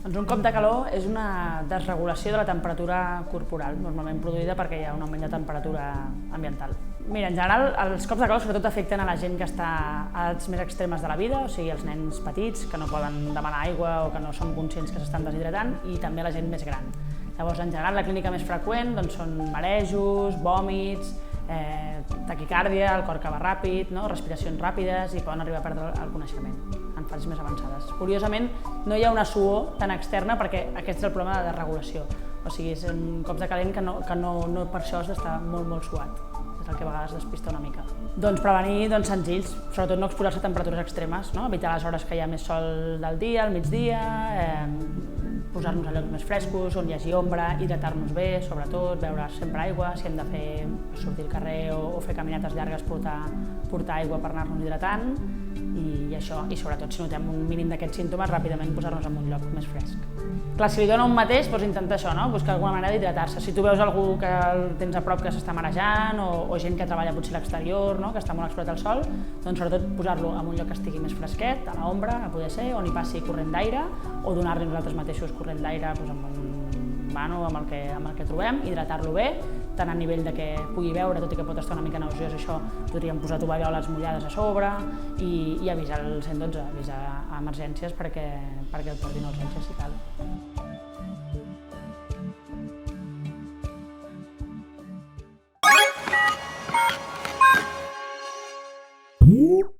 Doncs un cop de calor és una desregulació de la temperatura corporal, normalment produïda perquè hi ha un augment de temperatura ambiental. Mira, en general, els cops de calor sobretot afecten a la gent que està a edats més extremes de la vida, o sigui, els nens petits que no poden demanar aigua o que no són conscients que s'estan deshidratant, i també la gent més gran. Llavors, en general, la clínica més freqüent són marejos, vòmits, taquicàrdia, el cor que va ràpid, respiracions ràpides i poden arribar a perdre el coneixement en fases més avançades. Curiosament, no hi ha una suor tan externa perquè aquest és el problema de desregulació. O sigui, són cops de calent que no per això has d'estar molt suat. És el que a vegades despista una mica. Doncs prevenir, senzills, sobretot no exposar-se a temperatures extremes, evitar les hores que hi ha més sol del dia, al migdia, posar-nos a llocs més frescos, on hi hagi ombra, hidratar-nos bé, sobretot, beure sempre aigua, si hem de sortir al carrer o fer caminates llargues, portar aigua per anar-nos hidratant, i això, i sobretot si notem un mínim d'aquests símptomes, ràpidament posar-nos en un lloc més fresc. Clar, si li dona un mateix, intenta això, buscar alguna manera d'hidratar-se. Si tu veus algú que el tens a prop que s'està marejant, o gent que treballa potser a l'exterior, que està molt exposat al sol, doncs sobretot posar-lo en un lloc que estigui més fresquet, a l'ombra, a poder ser, on hi passi corrent d'aire, o donar-li nosaltres mateixos corrent d'aire amb un vano, amb el que trobem, hidratar-lo bé, tant a nivell de que pugui beure, tot i que pot estar una mica nauseós, això podríem posar tovalloles mullades a sobre i avisar el 112, avisar a emergències perquè el portin a urgències si cal.